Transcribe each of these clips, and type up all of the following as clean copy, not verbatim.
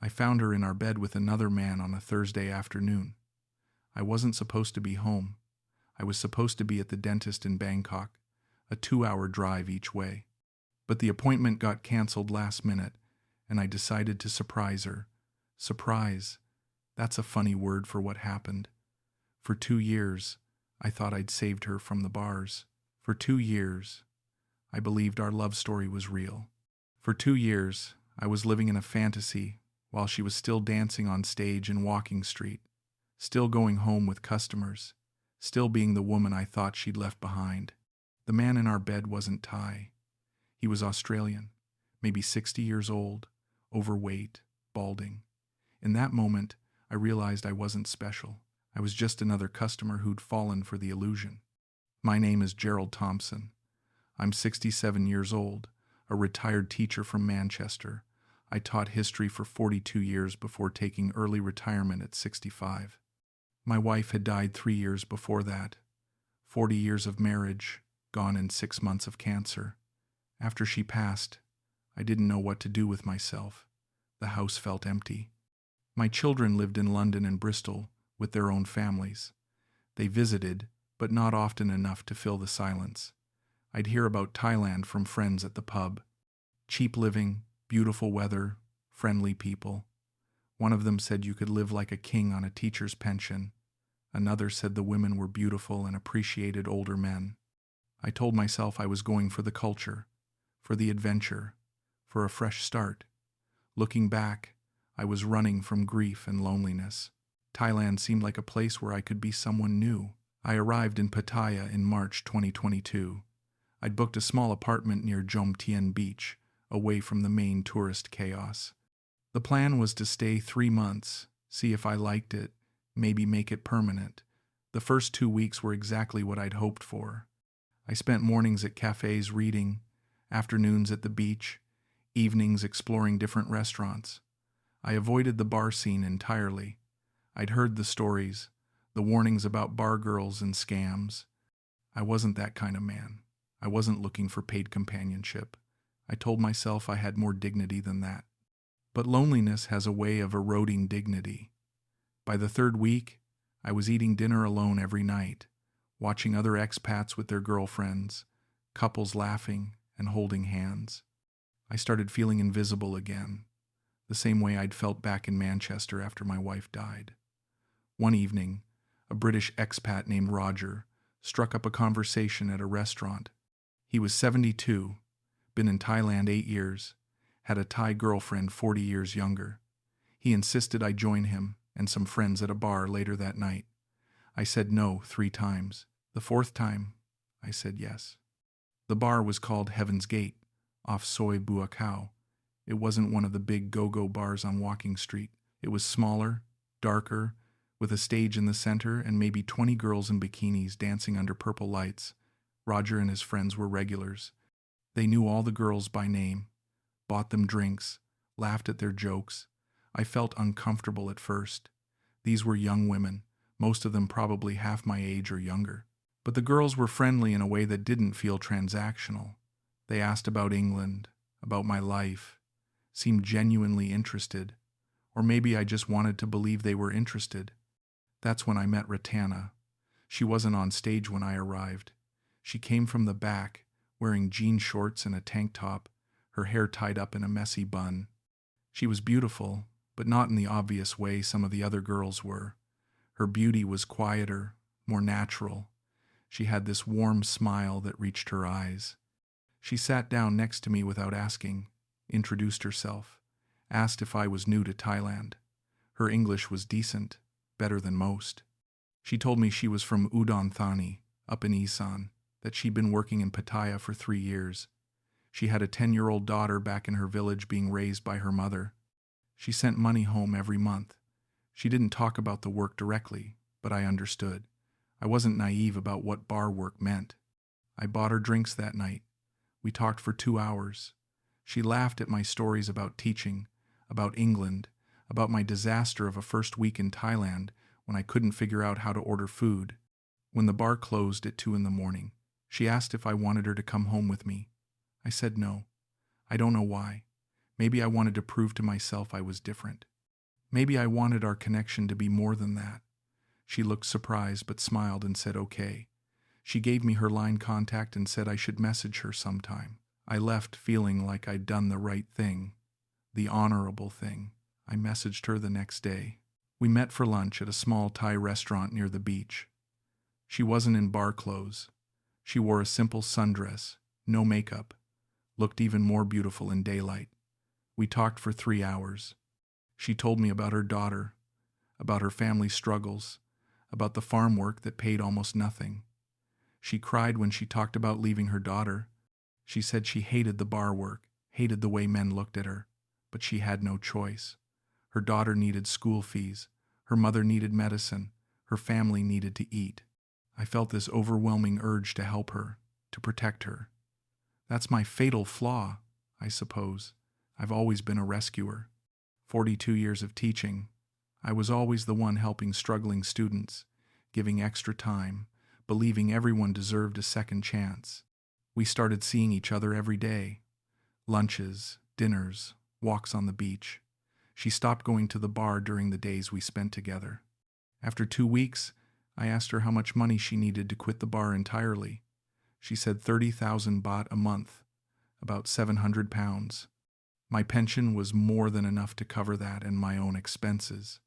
I found her in our bed with another man on a Thursday afternoon. I wasn't supposed to be home. I was supposed to be at the dentist in Bangkok, a 2-hour drive each way. But the appointment got canceled last minute, and I decided to surprise her. Surprise. That's a funny word for what happened. For 2 years, I thought I'd saved her from the bars. For 2 years, I believed our love story was real. For 2 years, I was living in a fantasy while she was still dancing on stage in Walking Street, still going home with customers, still being the woman I thought she'd left behind. The man in our bed wasn't Thai. He was Australian, maybe 60 years old, overweight, balding. In that moment, I realized I wasn't special. I was just another customer who'd fallen for the illusion. My name is Gerald Thompson. I'm 67 years old, a retired teacher from Manchester. I taught history for 42 years before taking early retirement at 65. My wife had died 3 years before that. 40 years of marriage, gone in 6 months of cancer. After she passed, I didn't know what to do with myself. The house felt empty. My children lived in London and Bristol with their own families. They visited, but not often enough to fill the silence. I'd hear about Thailand from friends at the pub. Cheap living, beautiful weather, friendly people. One of them said you could live like a king on a teacher's pension. Another said the women were beautiful and appreciated older men. I told myself I was going for the culture, for the adventure, for a fresh start. Looking back, I was running from grief and loneliness. Thailand seemed like a place where I could be someone new. I arrived in Pattaya in March 2022. I'd booked a small apartment near Jomtien Beach, away from the main tourist chaos. The plan was to stay 3 months, see if I liked it, maybe make it permanent. The first 2 weeks were exactly what I'd hoped for. I spent mornings at cafes reading, afternoons at the beach, evenings exploring different restaurants. I avoided the bar scene entirely. I'd heard the stories, the warnings about bar girls and scams. I wasn't that kind of man. I wasn't looking for paid companionship. I told myself I had more dignity than that. But loneliness has a way of eroding dignity. By the 3rd week, I was eating dinner alone every night, watching other expats with their girlfriends, couples laughing and holding hands. I started feeling invisible again, the same way I'd felt back in Manchester after my wife died. One evening, a British expat named Roger struck up a conversation at a restaurant. He was 72, been in Thailand 8 years, had a Thai girlfriend 40 years younger. He insisted I join him and some friends at a bar later that night. I said no 3 times. The 4th time, I said yes. The bar was called Heaven's Gate, off Soi Buakhao. It wasn't one of the big go-go bars on Walking Street. It was smaller, darker, with a stage in the center and maybe 20 girls in bikinis dancing under purple lights. Roger and his friends were regulars. They knew all the girls by name, bought them drinks, laughed at their jokes. I felt uncomfortable at first. These were young women, most of them probably half my age or younger. But the girls were friendly in a way that didn't feel transactional. They asked about England, about my life, seemed genuinely interested. Or maybe I just wanted to believe they were interested. That's when I met Rattana. She wasn't on stage when I arrived. She came from the back, wearing jean shorts and a tank top, her hair tied up in a messy bun. She was beautiful, but not in the obvious way some of the other girls were. Her beauty was quieter, more natural. She had this warm smile that reached her eyes. She sat down next to me without asking, introduced herself, asked if I was new to Thailand. Her English was decent, better than most. She told me she was from Udon Thani, up in Isan, that she'd been working in Pattaya for 3 years. She had a 10-year-old daughter back in her village being raised by her mother. She sent money home every month. She didn't talk about the work directly, but I understood. I wasn't naive about what bar work meant. I bought her drinks that night. We talked for 2 hours. She laughed at my stories about teaching, about England, about my disaster of a first week in Thailand when I couldn't figure out how to order food. When the bar closed at 2 a.m, she asked if I wanted her to come home with me. I said no. I don't know why. Maybe I wanted to prove to myself I was different. Maybe I wanted our connection to be more than that. She looked surprised but smiled and said okay. She gave me her line contact and said I should message her sometime. I left feeling like I'd done the right thing, the honorable thing. I messaged her the next day. We met for lunch at a small Thai restaurant near the beach. She wasn't in bar clothes. She wore a simple sundress, no makeup, looked even more beautiful in daylight. We talked for 3 hours. She told me about her daughter, about her family struggles, about the farm work that paid almost nothing. She cried when she talked about leaving her daughter. She said she hated the bar work, hated the way men looked at her, but she had no choice. Her daughter needed school fees, her mother needed medicine, her family needed to eat. I felt this overwhelming urge to help her, to protect her. That's my fatal flaw, I suppose. I've always been a rescuer. 42 years of teaching, I was always the one helping struggling students, giving extra time, believing everyone deserved a second chance. We started seeing each other every day. Lunches, dinners, walks on the beach. She stopped going to the bar during the days we spent together. After 2 weeks, I asked her how much money she needed to quit the bar entirely. She said 30,000 baht a month, about 700 pounds. My pension was more than enough to cover that and my own expenses.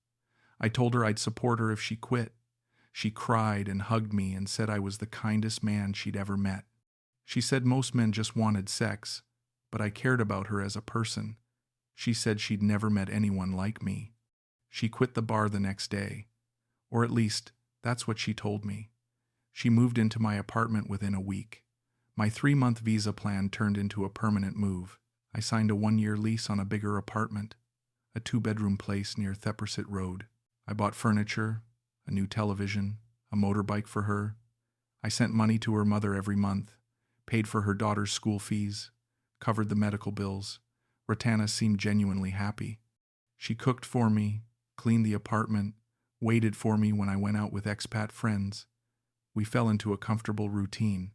I told her I'd support her if she quit. She cried and hugged me and said I was the kindest man she'd ever met. She said most men just wanted sex, but I cared about her as a person. She said she'd never met anyone like me. She quit the bar the next day, or at least that's what she told me. She moved into my apartment within a week. My 3-month visa plan turned into a permanent move. I signed a 1-year lease on a bigger apartment, a 2-bedroom place near Theppersit Road. I bought furniture, a new television, a motorbike for her. I sent money to her mother every month, paid for her daughter's school fees, covered the medical bills. Rattana seemed genuinely happy. She cooked for me, cleaned the apartment, waited for me when I went out with expat friends. We fell into a comfortable routine.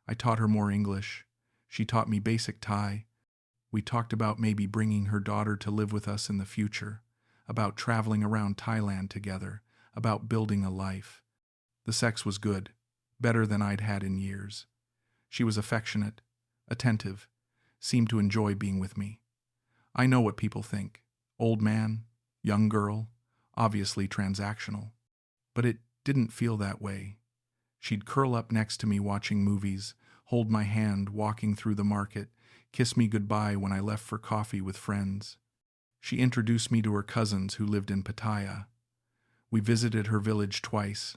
I taught her more English. She taught me basic Thai. We talked about maybe bringing her daughter to live with us in the future, about traveling around Thailand together, about building a life. The sex was good, better than I'd had in years. She was affectionate, attentive, seemed to enjoy being with me. I know what people think. Old man, young girl, obviously transactional. But it didn't feel that way. She'd curl up next to me watching movies, hold my hand walking through the market, kiss me goodbye when I left for coffee with friends. She introduced me to her cousins who lived in Pattaya. We visited her village twice,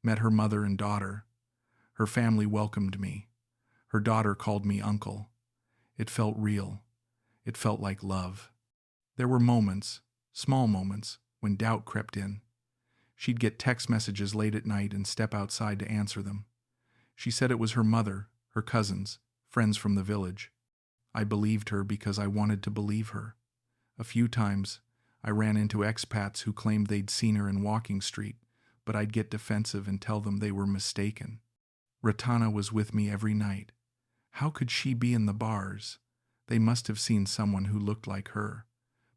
met her mother and daughter. Her family welcomed me. Her daughter called me uncle. It felt real. It felt like love. There were moments, small moments, when doubt crept in. She'd get text messages late at night and step outside to answer them. She said it was her mother, her cousins, friends from the village. I believed her because I wanted to believe her. A few times, I ran into expats who claimed they'd seen her in Walking Street, but I'd get defensive and tell them they were mistaken. Rattana was with me every night. How could she be in the bars? They must have seen someone who looked like her.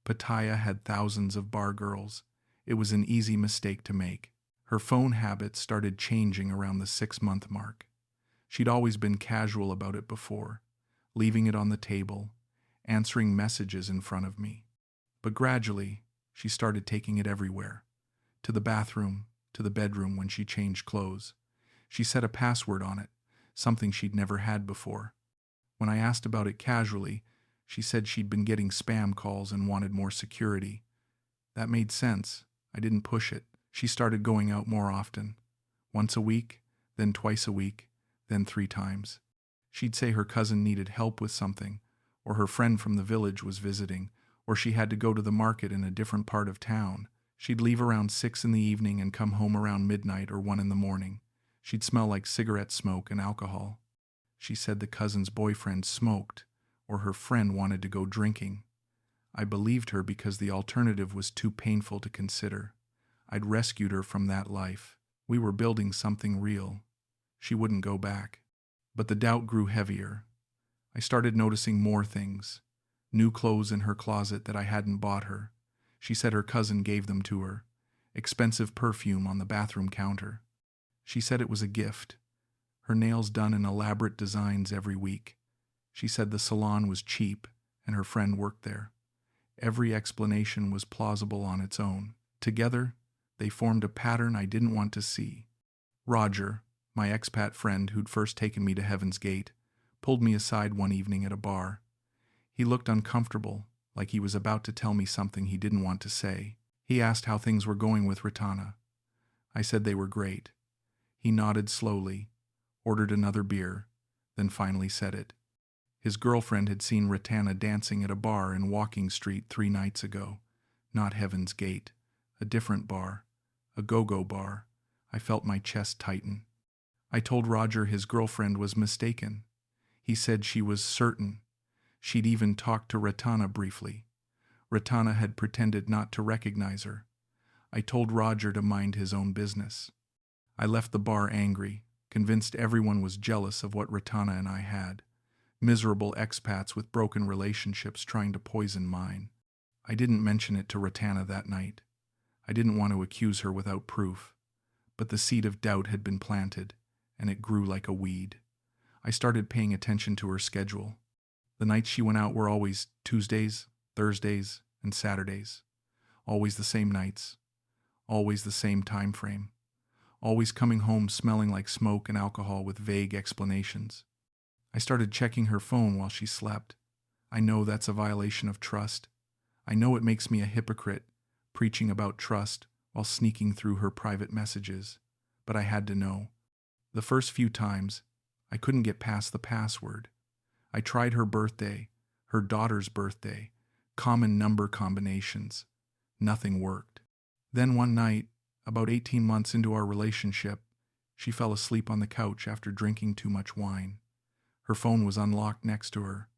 Pattaya had thousands of bar girls. It was an easy mistake to make. Her phone habits started changing around the 6-month mark. She'd always been casual about it before, leaving it on the table, answering messages in front of me. But gradually, she started taking it everywhere. To the bathroom, to the bedroom when she changed clothes. She set a password on it, something she'd never had before. When I asked about it casually, she said she'd been getting spam calls and wanted more security. That made sense. I didn't push it. She started going out more often. Once a week, then twice a week, then 3 times. She'd say her cousin needed help with something, or her friend from the village was visiting, or she had to go to the market in a different part of town. She'd leave around 6 in the evening and come home around midnight or 1 in the morning. She'd smell like cigarette smoke and alcohol. She said the cousin's boyfriend smoked, or her friend wanted to go drinking. I believed her because the alternative was too painful to consider. I'd rescued her from that life. We were building something real. She wouldn't go back. But the doubt grew heavier. I started noticing more things. New clothes in her closet that I hadn't bought her. She said her cousin gave them to her. Expensive perfume on the bathroom counter. She said it was a gift. Her nails done in elaborate designs every week. She said the salon was cheap and her friend worked there. Every explanation was plausible on its own. Together, they formed a pattern I didn't want to see. Roger, my expat friend who'd first taken me to Heaven's Gate, pulled me aside one evening at a bar. He looked uncomfortable, like he was about to tell me something he didn't want to say. He asked how things were going with Rattana. I said they were great. He nodded slowly, ordered another beer, then finally said it. His girlfriend had seen Rattana dancing at a bar in Walking Street 3 nights ago. Not Heaven's Gate, a different bar, a go-go bar. I felt my chest tighten. I told Roger his girlfriend was mistaken. He said she was certain. She'd even talked to Rattana briefly. Rattana had pretended not to recognize her. I told Roger to mind his own business. I left the bar angry, convinced everyone was jealous of what Rattana and I had. Miserable expats with broken relationships trying to poison mine. I didn't mention it to Rattana that night. I didn't want to accuse her without proof. But the seed of doubt had been planted, and it grew like a weed. I started paying attention to her schedule. The nights she went out were always Tuesdays, Thursdays, and Saturdays. Always the same nights. Always the same time frame. Always coming home smelling like smoke and alcohol with vague explanations. I started checking her phone while she slept. I know that's a violation of trust. I know it makes me a hypocrite, preaching about trust while sneaking through her private messages. But I had to know. The first few times, I couldn't get past the password. I tried her birthday, her daughter's birthday, common number combinations. Nothing worked. Then one night, about 18 months into our relationship, she fell asleep on the couch after drinking too much wine. Her phone was unlocked next to her.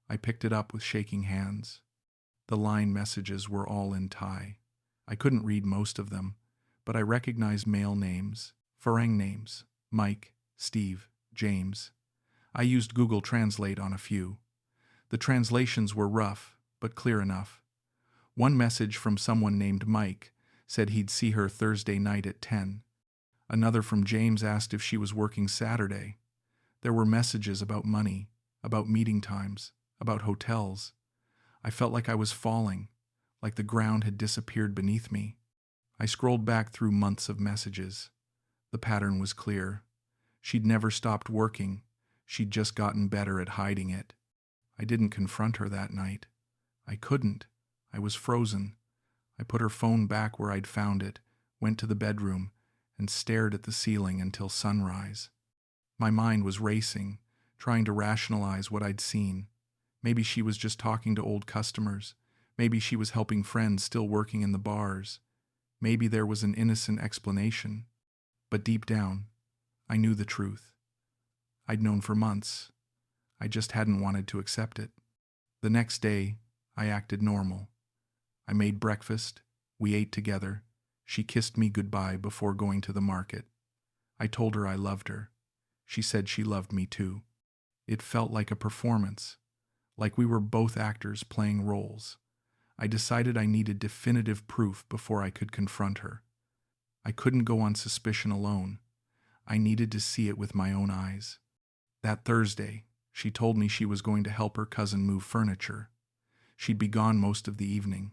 I picked it up with shaking hands. The line messages were all in Thai. I couldn't read most of them, but I recognized male names, Farang names, Mike, Steve, James. I used Google Translate on a few. The translations were rough, but clear enough. One message from someone named Mike said he'd see her Thursday night at 10. Another from James asked if she was working Saturday. There were messages about money, about meeting times, about hotels. I felt like I was falling, like the ground had disappeared beneath me. I scrolled back through months of messages. The pattern was clear. She'd never stopped working. She'd just gotten better at hiding it. I didn't confront her that night. I couldn't. I was frozen. I put her phone back where I'd found it, went to the bedroom, and stared at the ceiling until sunrise. My mind was racing, trying to rationalize what I'd seen. Maybe she was just talking to old customers. Maybe she was helping friends still working in the bars. Maybe there was an innocent explanation. But deep down, I knew the truth. I'd known for months. I just hadn't wanted to accept it. The next day, I acted normal. I made breakfast. We ate together. She kissed me goodbye before going to the market. I told her I loved her. She said she loved me too. It felt like a performance, like we were both actors playing roles. I decided I needed definitive proof before I could confront her. I couldn't go on suspicion alone. I needed to see it with my own eyes. That Thursday, she told me she was going to help her cousin move furniture. She'd be gone most of the evening.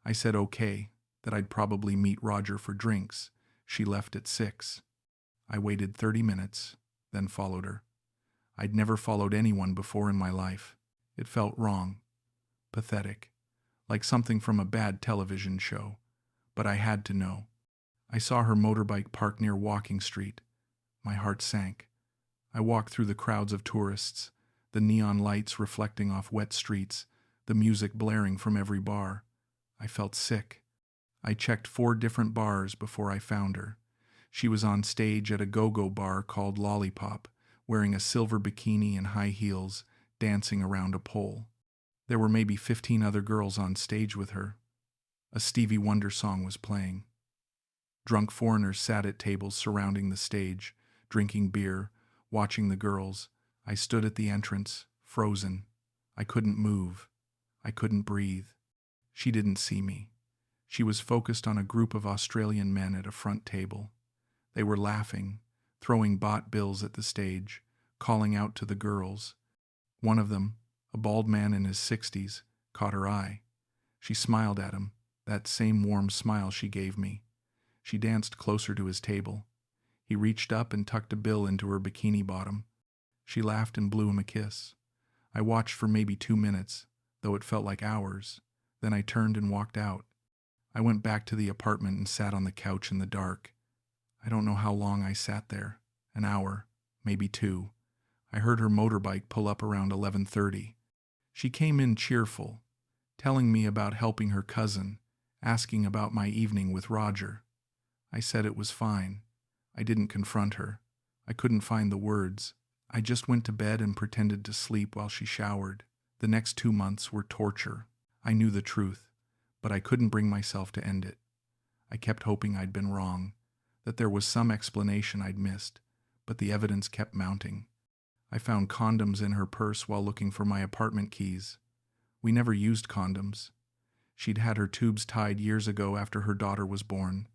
I said okay, that I'd probably meet Roger for drinks. She left at 6. I waited 30 minutes, then followed her. I'd never followed anyone before in my life. It felt wrong, pathetic, like something from a bad television show. But I had to know. I saw her motorbike parked near Walking Street. My heart sank. I walked through the crowds of tourists, the neon lights reflecting off wet streets, the music blaring from every bar. I felt sick. I checked 4 different bars before I found her. She was on stage at a go-go bar called Lollipop, wearing a silver bikini and high heels, dancing around a pole. There were maybe 15 other girls on stage with her. A Stevie Wonder song was playing. Drunk foreigners sat at tables surrounding the stage, drinking beer, watching the girls. I stood at the entrance, frozen. I couldn't move. I couldn't breathe. She didn't see me. She was focused on a group of Australian men at a front table. They were laughing, throwing baht bills at the stage, calling out to the girls. One of them, a bald man in his 60s, caught her eye. She smiled at him, that same warm smile she gave me. She danced closer to his table. He reached up and tucked a bill into her bikini bottom. She laughed and blew him a kiss. I watched for maybe 2 minutes, though it felt like hours. Then I turned and walked out. I went back to the apartment and sat on the couch in the dark. I don't know how long I sat there. An hour, maybe 2. I heard her motorbike pull up around 11:30. She came in cheerful, telling me about helping her cousin, asking about my evening with Roger. I said it was fine. I didn't confront her. I couldn't find the words. I just went to bed and pretended to sleep while she showered. The next 2 months were torture. I knew the truth, but I couldn't bring myself to end it. I kept hoping I'd been wrong, that there was some explanation I'd missed, but the evidence kept mounting. I found condoms in her purse while looking for my apartment keys. We never used condoms. She'd had her tubes tied years ago after her daughter was born.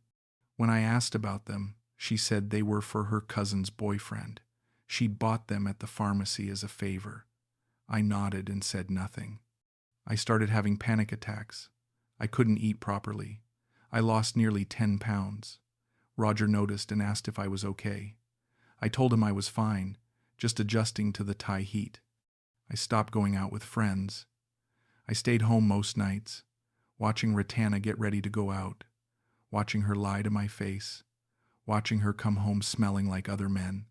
When I asked about them, she said they were for her cousin's boyfriend. She'd bought them at the pharmacy as a favor. I nodded and said nothing. I started having panic attacks. I couldn't eat properly. I lost nearly 10 pounds. Roger noticed and asked if I was okay. I told him I was fine, just adjusting to the Thai heat. I stopped going out with friends. I stayed home most nights, watching Rattana get ready to go out, watching her lie to my face, watching her come home smelling like other men.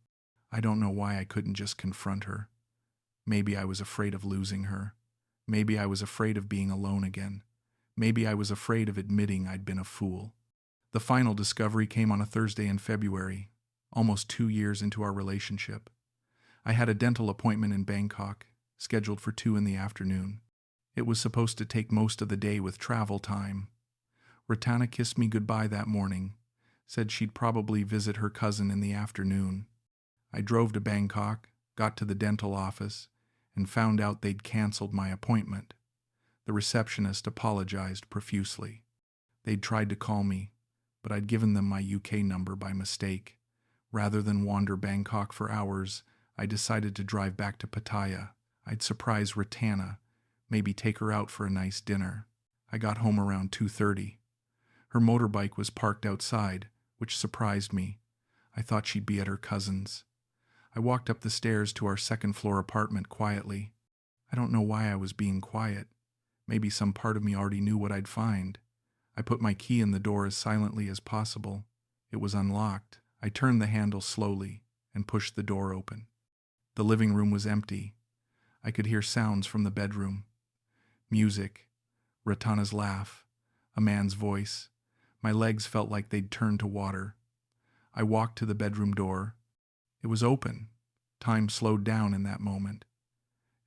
I don't know why I couldn't just confront her. Maybe I was afraid of losing her. Maybe I was afraid of being alone again. Maybe I was afraid of admitting I'd been a fool. The final discovery came on a Thursday in February, almost 2 years into our relationship. I had a dental appointment in Bangkok, scheduled for 2 in the afternoon. It was supposed to take most of the day with travel time. Rattana kissed me goodbye that morning, said she'd probably visit her cousin in the afternoon. I drove to Bangkok, got to the dental office, and found out they'd canceled my appointment. The receptionist apologized profusely. They'd tried to call me, but I'd given them my UK number by mistake. Rather than wander Bangkok for hours, I decided to drive back to Pattaya. I'd surprise Rattana, maybe take her out for a nice dinner. I got home around 2:30. Her motorbike was parked outside, which surprised me. I thought she'd be at her cousin's. I walked up the stairs to our second-floor apartment quietly. I don't know why I was being quiet. Maybe some part of me already knew what I'd find. I put my key in the door as silently as possible. It was unlocked. I turned the handle slowly and pushed the door open. The living room was empty. I could hear sounds from the bedroom. Music, Rattana's laugh, a man's voice. My legs felt like they'd turned to water. I walked to the bedroom door. It was open. Time slowed down in that moment.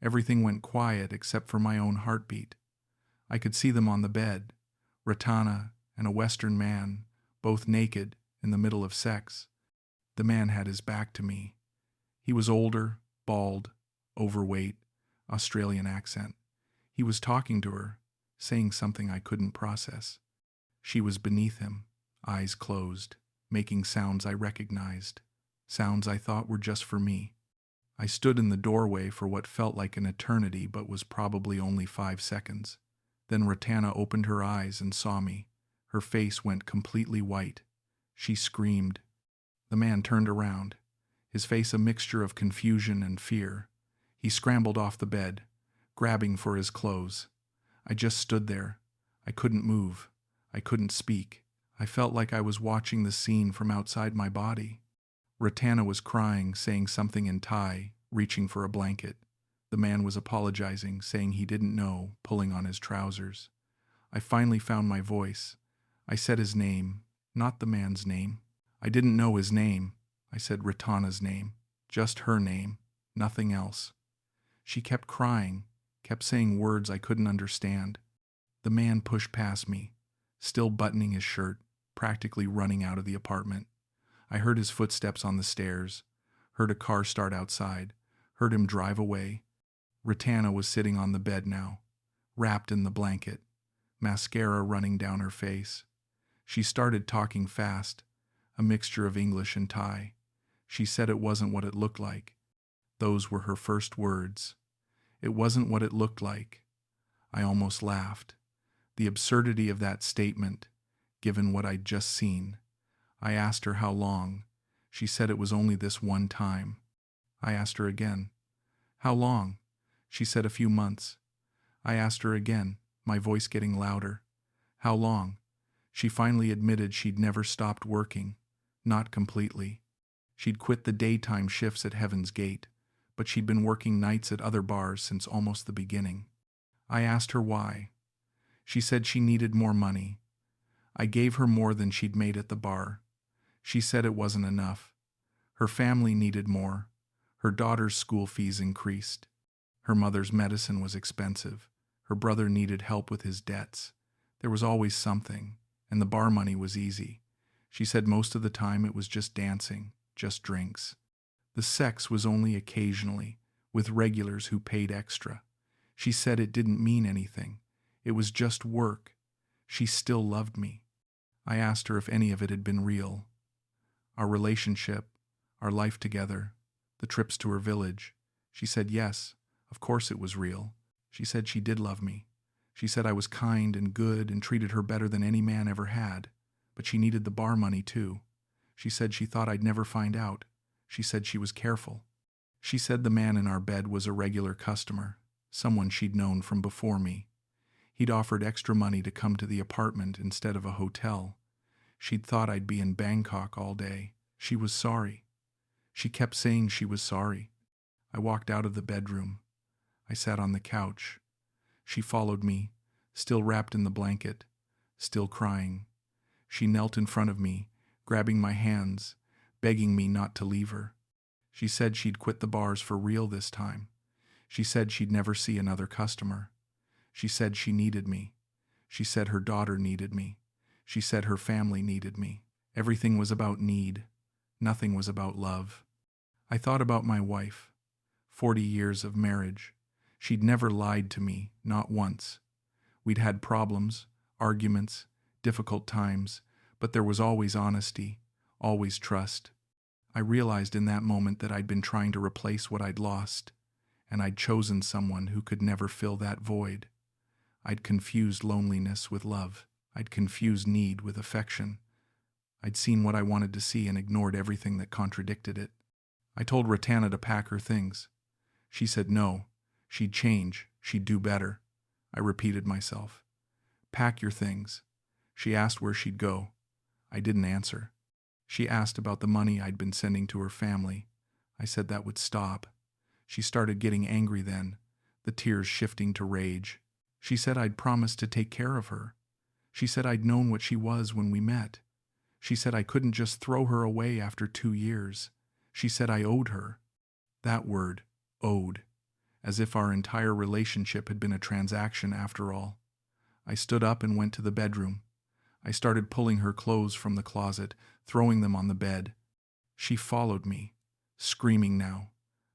Everything went quiet except for my own heartbeat. I could see them on the bed, Rattana and a Western man, both naked, in the middle of sex. The man had his back to me. He was older, bald, overweight, Australian accent. He was talking to her, saying something I couldn't process. She was beneath him, eyes closed, making sounds I recognized, sounds I thought were just for me. I stood in the doorway for what felt like an eternity but was probably only 5 seconds. Then Rattana opened her eyes and saw me. Her face went completely white. She screamed. The man turned around, his face a mixture of confusion and fear. He scrambled off the bed, grabbing for his clothes. I just stood there. I couldn't move. I couldn't speak. I felt like I was watching the scene from outside my body. Rattana was crying, saying something in Thai, reaching for a blanket. The man was apologizing, saying he didn't know, pulling on his trousers. I finally found my voice. I said his name, not the man's name. I didn't know his name. I said Rattana's name, just her name, nothing else. She kept crying, kept saying words I couldn't understand. The man pushed past me, still buttoning his shirt, practically running out of the apartment. I heard his footsteps on the stairs, heard a car start outside, heard him drive away. Rattana was sitting on the bed now, wrapped in the blanket. mascara running down her face. She started talking fast, a mixture of English and Thai. She said it wasn't what it looked like. Those were her first words. It wasn't what it looked like. I almost laughed. The absurdity of that statement, given what I'd just seen. I asked her how long. She said it was only this one time. I asked her again. How long? She said a few months. I asked her again, my voice getting louder. How long? She finally admitted she'd never stopped working. Not completely. She'd quit the daytime shifts at Heaven's Gate, but she'd been working nights at other bars since almost the beginning. I asked her why. She said she needed more money. I gave her more than she'd made at the bar. She said it wasn't enough. Her family needed more. Her daughter's school fees increased. Her mother's medicine was expensive. Her brother needed help with his debts. There was always something, and the bar money was easy. She said most of the time it was just dancing, just drinks. The sex was only occasionally, with regulars who paid extra. She said it didn't mean anything. It was just work. She still loved me. I asked her if any of it had been real. Our relationship, our life together, the trips to her village. She said yes, of course it was real. She said she did love me. She said I was kind and good and treated her better than any man ever had. But she needed the bar money too. She said she thought I'd never find out. She said she was careful. She said the man in our bed was a regular customer, someone she'd known from before me. He'd offered extra money to come to the apartment instead of a hotel. She'd thought I'd be in Bangkok all day. She was sorry. She kept saying she was sorry. I walked out of the bedroom. I sat on the couch. She followed me, still wrapped in the blanket, still crying. She knelt in front of me, grabbing my hands, begging me not to leave her. She said she'd quit the bars for real this time. She said she'd never see another customer. She said she needed me. She said her daughter needed me. She said her family needed me. Everything was about need. Nothing was about love. I thought about my wife. 40 years of marriage. She'd never lied to me, not once. We'd had problems, arguments, difficult times, but there was always honesty, always trust. I realized in that moment that I'd been trying to replace what I'd lost, and I'd chosen someone who could never fill that void. I'd confused loneliness with love. I'd confused need with affection. I'd seen what I wanted to see and ignored everything that contradicted it. I told Rattana to pack her things. She said no. She'd change. She'd do better. I repeated myself. Pack your things. She asked where she'd go. I didn't answer. She asked about the money I'd been sending to her family. I said that would stop. She started getting angry then, the tears shifting to rage. She said I'd promised to take care of her. She said I'd known what she was when we met. She said I couldn't just throw her away after 2 years. She said I owed her. That word, owed. As if our entire relationship had been a transaction after all. I stood up and went to the bedroom. I started pulling her clothes from the closet, throwing them on the bed. She followed me, screaming now,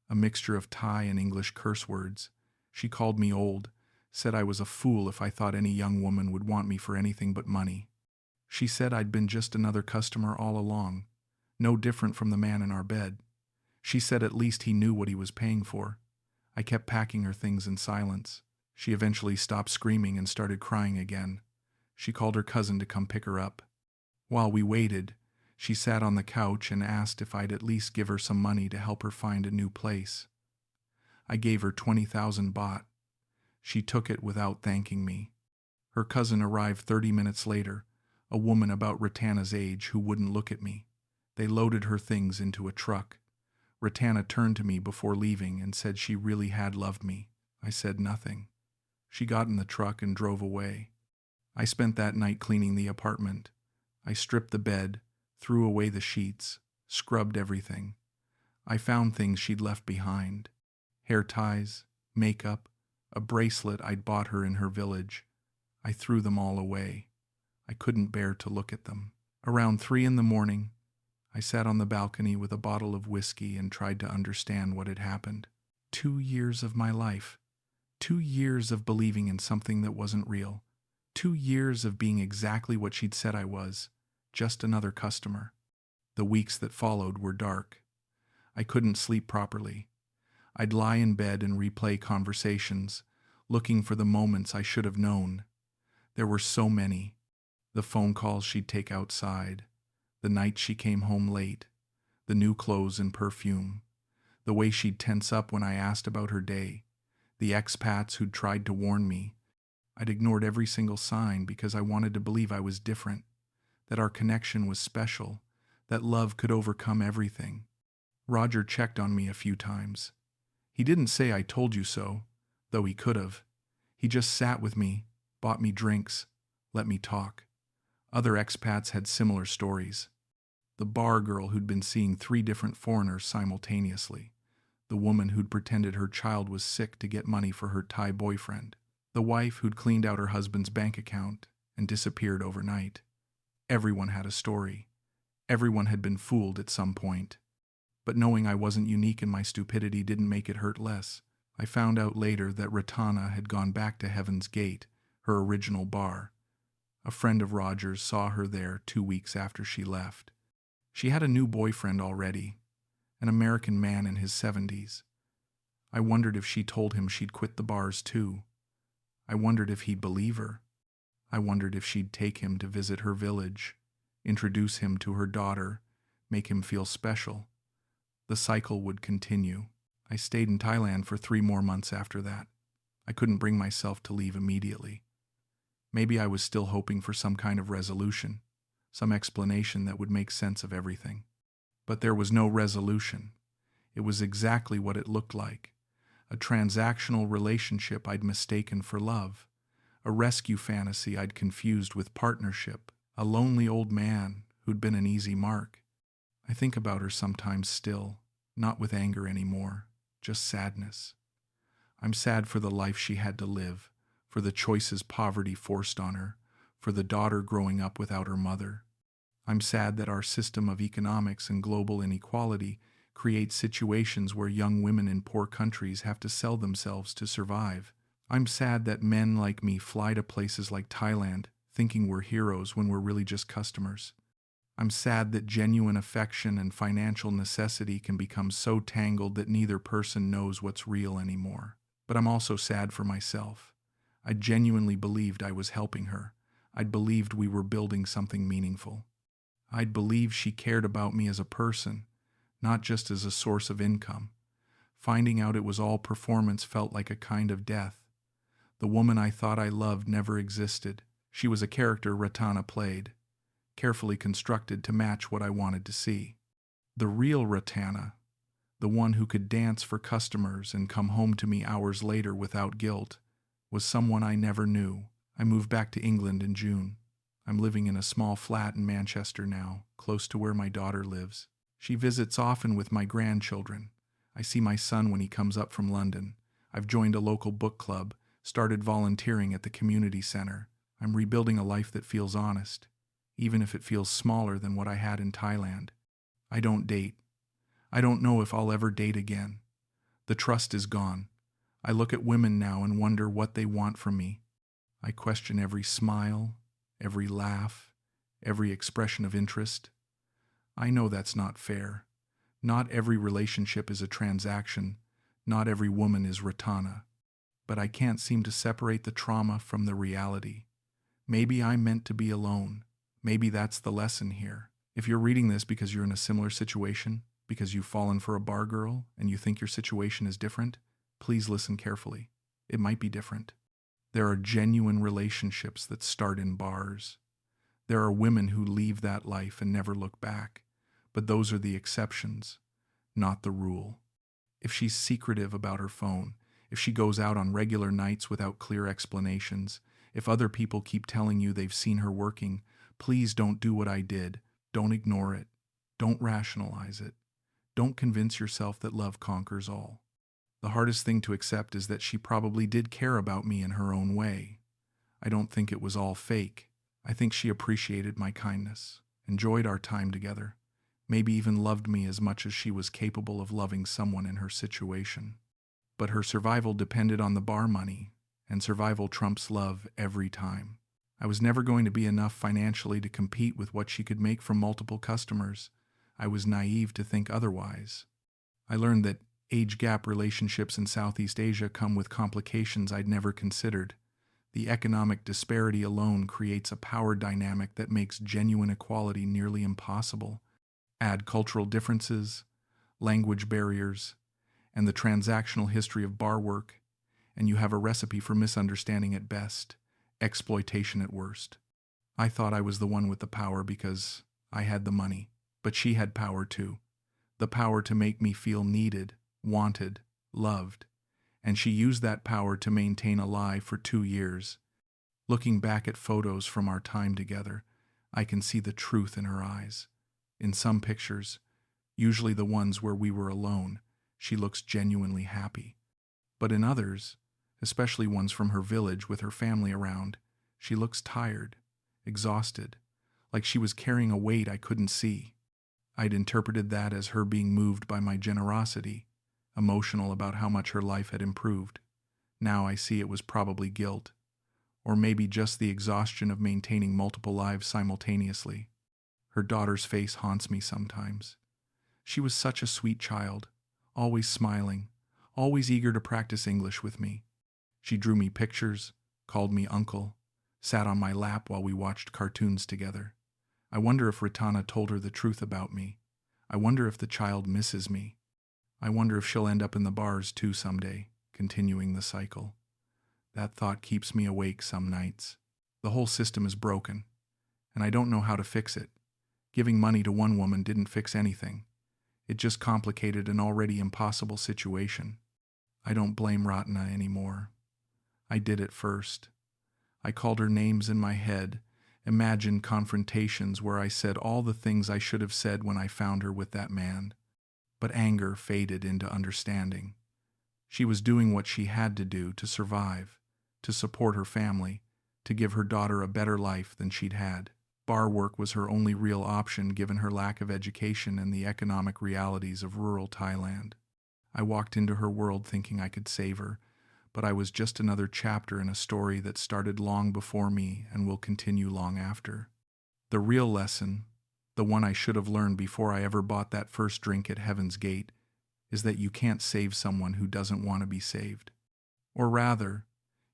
a mixture of Thai and English curse words. She called me old, said I was a fool if I thought any young woman would want me for anything but money. She said I'd been just another customer all along, no different from the man in our bed. She said at least he knew what he was paying for. I kept packing her things in silence. She eventually stopped screaming and started crying again. She called her cousin to come pick her up. While we waited, she sat on the couch and asked if I'd at least give her some money to help her find a new place. I gave her 20,000 baht. She took it without thanking me. Her cousin arrived 30 minutes later, a woman about Rattana's age who wouldn't look at me. They loaded her things into a truck. Rattana turned to me before leaving and said she really had loved me. I said nothing. She got in the truck and drove away. I spent that night cleaning the apartment. I stripped the bed, threw away the sheets, scrubbed everything. I found things she'd left behind. Hair ties, makeup, a bracelet I'd bought her in her village. I threw them all away. I couldn't bear to look at them. Around 3 a.m, I sat on the balcony with a bottle of whiskey and tried to understand what had happened. 2 years of my life. 2 years of believing in something that wasn't real. 2 years of being exactly what she'd said I was, just another customer. The weeks that followed were dark. I couldn't sleep properly. I'd lie in bed and replay conversations, looking for the moments I should have known. There were so many. The phone calls she'd take outside, the nights she came home late, the new clothes and perfume, the way she'd tense up when I asked about her day, the expats who'd tried to warn me. I'd ignored every single sign because I wanted to believe I was different, that our connection was special, that love could overcome everything. Roger checked on me a few times. He didn't say I told you so, though he could have. He just sat with me, bought me drinks, let me talk. Other expats had similar stories. The bar girl who'd been seeing 3 different foreigners simultaneously. The woman who'd pretended her child was sick to get money for her Thai boyfriend. The wife who'd cleaned out her husband's bank account and disappeared overnight. Everyone had a story. Everyone had been fooled at some point. But knowing I wasn't unique in my stupidity didn't make it hurt less. I found out later that Rattana had gone back to Heaven's Gate, her original bar. A friend of Roger's saw her there 2 weeks after she left. She had a new boyfriend already, an American man in his 70s. I wondered if she told him she'd quit the bars too. I wondered if he'd believe her. I wondered if she'd take him to visit her village, introduce him to her daughter, make him feel special. The cycle would continue. I stayed in Thailand for 3 more months after that. I couldn't bring myself to leave immediately. Maybe I was still hoping for some kind of resolution, some explanation that would make sense of everything. But there was no resolution. It was exactly what it looked like. A transactional relationship I'd mistaken for love. A rescue fantasy I'd confused with partnership. A lonely old man who'd been an easy mark. I think about her sometimes still, not with anger anymore, just sadness. I'm sad for the life she had to live, for the choices poverty forced on her, for the daughter growing up without her mother. I'm sad that our system of economics and global inequality creates situations where young women in poor countries have to sell themselves to survive. I'm sad that men like me fly to places like Thailand thinking we're heroes when we're really just customers. I'm sad that genuine affection and financial necessity can become so tangled that neither person knows what's real anymore. But I'm also sad for myself. I genuinely believed I was helping her. I'd believed we were building something meaningful. I'd believed she cared about me as a person, not just as a source of income. Finding out it was all performance felt like a kind of death. The woman I thought I loved never existed. She was a character Rattana played, carefully constructed to match what I wanted to see. The real Rattana, the one who could dance for customers and come home to me hours later without guilt, was someone I never knew. I moved back to England in June. I'm living in a small flat in Manchester now, close to where my daughter lives. She visits often with my grandchildren. I see my son when he comes up from London. I've joined a local book club, started volunteering at the community center. I'm rebuilding a life that feels honest, even if it feels smaller than what I had in Thailand. I don't date. I don't know if I'll ever date again. The trust is gone. I look at women now and wonder what they want from me. I question every smile, every laugh, every expression of interest. I know that's not fair. Not every relationship is a transaction. Not every woman is Rattana. But I can't seem to separate the trauma from the reality. Maybe I'm meant to be alone. Maybe that's the lesson here. If you're reading this because you're in a similar situation, because you've fallen for a bar girl and you think your situation is different, please listen carefully. It might be different. There are genuine relationships that start in bars. There are women who leave that life and never look back, but those are the exceptions, not the rule. If she's secretive about her phone, if she goes out on regular nights without clear explanations, if other people keep telling you they've seen her working, please don't do what I did. Don't ignore it. Don't rationalize it. Don't convince yourself that love conquers all. The hardest thing to accept is that she probably did care about me in her own way. I don't think it was all fake. I think she appreciated my kindness, enjoyed our time together, maybe even loved me as much as she was capable of loving someone in her situation. But her survival depended on the bar money, and survival trumps love every time. I was never going to be enough financially to compete with what she could make from multiple customers. I was naive to think otherwise. I learned that age gap relationships in Southeast Asia come with complications I'd never considered. The economic disparity alone creates a power dynamic that makes genuine equality nearly impossible. Add cultural differences, language barriers, and the transactional history of bar work, and you have a recipe for misunderstanding at best, exploitation at worst. I thought I was the one with the power because I had the money, but she had power too. The power to make me feel needed, wanted, loved, and she used that power to maintain a lie for 2 years. Looking back at photos from our time together, I can see the truth in her eyes. In some pictures, usually the ones where we were alone, she looks genuinely happy. But in others, especially ones from her village with her family around, she looks tired, exhausted, like she was carrying a weight I couldn't see. I'd interpreted that as her being moved by my generosity, emotional about how much her life had improved. Now I see it was probably guilt, or maybe just the exhaustion of maintaining multiple lives simultaneously. Her daughter's face haunts me sometimes. She was such a sweet child, always smiling, always eager to practice English with me. She drew me pictures, called me uncle, sat on my lap while we watched cartoons together. I wonder if Rattana told her the truth about me. I wonder if the child misses me. I wonder if she'll end up in the bars too someday, continuing the cycle. That thought keeps me awake some nights. The whole system is broken, and I don't know how to fix it. Giving money to one woman didn't fix anything. It just complicated an already impossible situation. I don't blame Rattana anymore. I did it first. I called her names in my head, imagined confrontations where I said all the things I should have said when I found her with that man. But anger faded into understanding. She was doing what she had to do to survive, to support her family, to give her daughter a better life than she'd had. Bar work was her only real option given her lack of education and the economic realities of rural Thailand. I walked into her world thinking I could save her, but I was just another chapter in a story that started long before me and will continue long after. The real lesson, the one I should have learned before I ever bought that first drink at Heaven's Gate, is that you can't save someone who doesn't want to be saved. Or rather,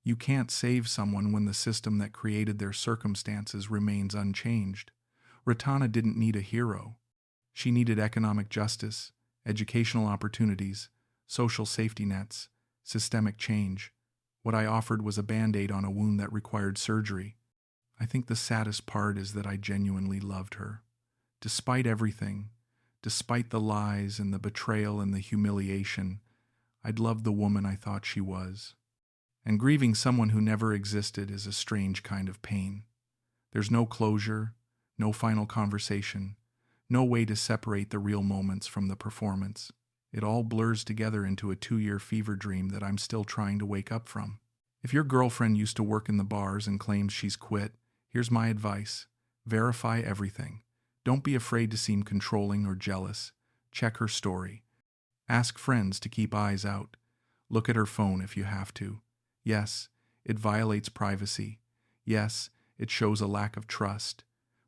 you can't save someone when the system that created their circumstances remains unchanged. Rattana didn't need a hero. She needed economic justice, educational opportunities, social safety nets, systemic change. What I offered was a band-aid on a wound that required surgery. I think the saddest part is that I genuinely loved her. Despite everything, despite the lies and the betrayal and the humiliation, I'd loved the woman I thought she was. And grieving someone who never existed is a strange kind of pain. There's no closure, no final conversation, no way to separate the real moments from the performance. It all blurs together into a 2-year fever dream that I'm still trying to wake up from. If your girlfriend used to work in the bars and claims she's quit, here's my advice. Verify everything. Don't be afraid to seem controlling or jealous. Check her story. Ask friends to keep eyes out. Look at her phone if you have to. Yes, it violates privacy. Yes, it shows a lack of trust.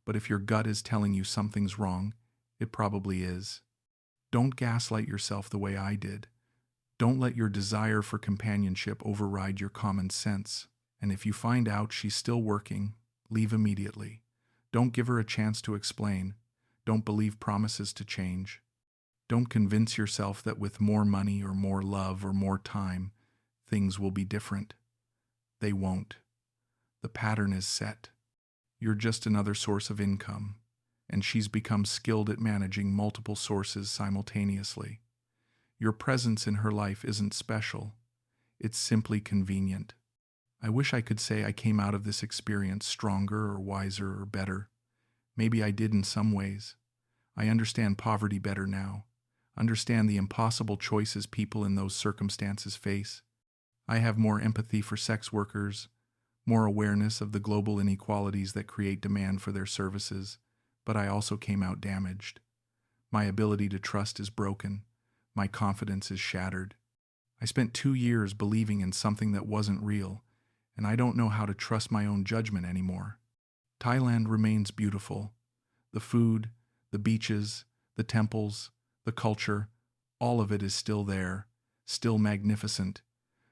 But if your gut is telling you something's wrong, it probably is. Don't gaslight yourself the way I did. Don't let your desire for companionship override your common sense. And if you find out she's still working, leave immediately. Don't give her a chance to explain. Don't believe promises to change. Don't convince yourself that with more money or more love or more time, things will be different. They won't. The pattern is set. You're just another source of income, and she's become skilled at managing multiple sources simultaneously. Your presence in her life isn't special. It's simply convenient. I wish I could say I came out of this experience stronger or wiser or better. Maybe I did in some ways. I understand poverty better now, understand the impossible choices people in those circumstances face. I have more empathy for sex workers, more awareness of the global inequalities that create demand for their services, but I also came out damaged. My ability to trust is broken. My confidence is shattered. I spent 2 years believing in something that wasn't real, and I don't know how to trust my own judgment anymore. Thailand remains beautiful. The food, the beaches, the temples, the culture, all of it is still there, still magnificent,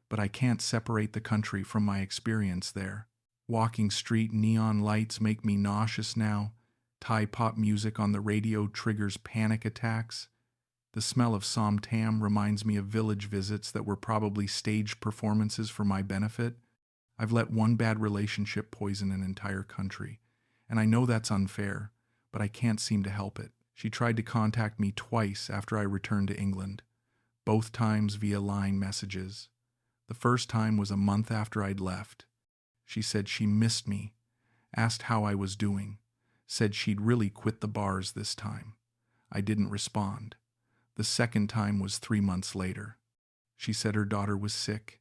but I can't separate the country from my experience there. Walking street neon lights make me nauseous now. Thai pop music on the radio triggers panic attacks. The smell of somtam reminds me of village visits that were probably staged performances for my benefit. I've let one bad relationship poison an entire country, and I know that's unfair, but I can't seem to help it. She tried to contact me twice after I returned to England, both times via line messages. The first time was a month after I'd left. She said she missed me, asked how I was doing, said she'd really quit the bars this time. I didn't respond. The second time was 3 months later. She said her daughter was sick,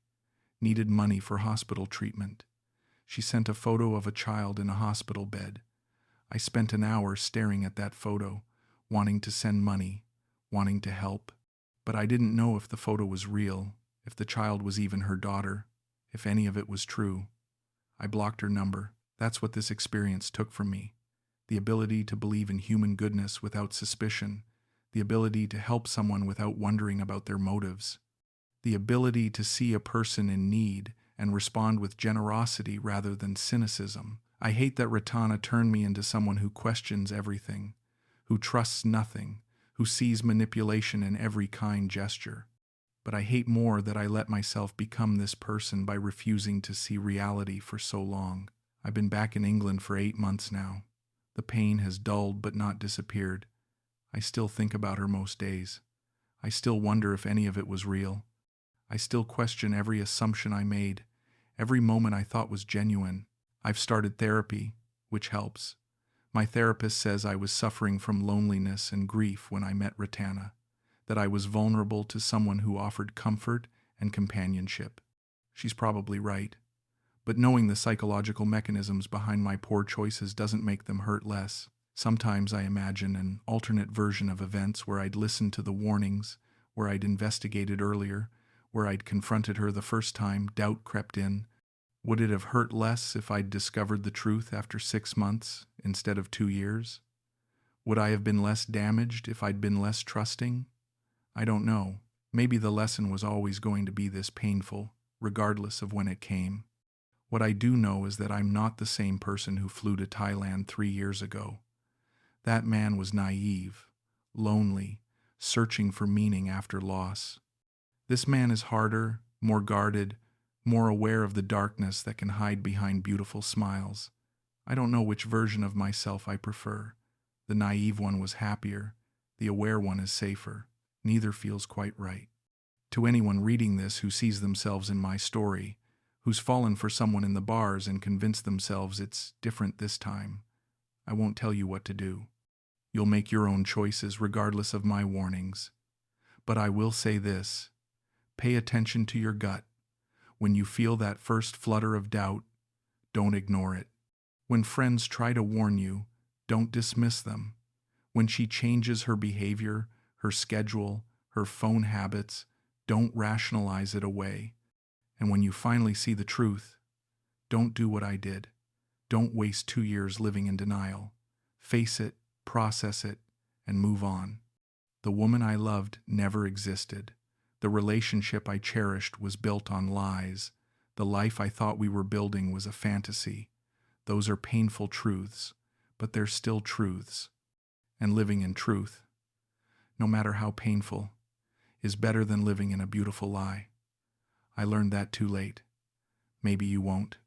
needed money for hospital treatment. She sent a photo of a child in a hospital bed. I spent an hour staring at that photo, wanting to send money, wanting to help. But I didn't know if the photo was real, if the child was even her daughter, if any of it was true. I blocked her number. That's what this experience took from me. The ability to believe in human goodness without suspicion, the ability to help someone without wondering about their motives, the ability to see a person in need and respond with generosity rather than cynicism. I hate that Rattana turned me into someone who questions everything, who trusts nothing, who sees manipulation in every kind gesture. But I hate more that I let myself become this person by refusing to see reality for so long. I've been back in England for 8 months now. The pain has dulled but not disappeared. I still think about her most days. I still wonder if any of it was real. I still question every assumption I made, every moment I thought was genuine. I've started therapy, which helps. My therapist says I was suffering from loneliness and grief when I met Rattana, that I was vulnerable to someone who offered comfort and companionship. She's probably right. But knowing the psychological mechanisms behind my poor choices doesn't make them hurt less. Sometimes I imagine an alternate version of events where I'd listened to the warnings, where I'd investigated earlier, where I'd confronted her the first time doubt crept in. Would it have hurt less if I'd discovered the truth after 6 months instead of 2 years? Would I have been less damaged if I'd been less trusting? I don't know. Maybe the lesson was always going to be this painful, regardless of when it came. What I do know is that I'm not the same person who flew to Thailand 3 years ago. That man was naive, lonely, searching for meaning after loss. This man is harder, more guarded, more aware of the darkness that can hide behind beautiful smiles. I don't know which version of myself I prefer. The naive one was happier. The aware one is safer. Neither feels quite right. To anyone reading this who sees themselves in my story, who's fallen for someone in the bars and convinced themselves it's different this time, I won't tell you what to do. You'll make your own choices regardless of my warnings. But I will say this: pay attention to your gut. When you feel that first flutter of doubt, don't ignore it. When friends try to warn you, don't dismiss them. When she changes her behavior, her schedule, her phone habits, don't rationalize it away. And when you finally see the truth, don't do what I did. Don't waste 2 years living in denial. Face it, process it, and move on. The woman I loved never existed. The relationship I cherished was built on lies. The life I thought we were building was a fantasy. Those are painful truths, but they're still truths. And living in truth, no matter how painful, is better than living in a beautiful lie. I learned that too late. Maybe you won't.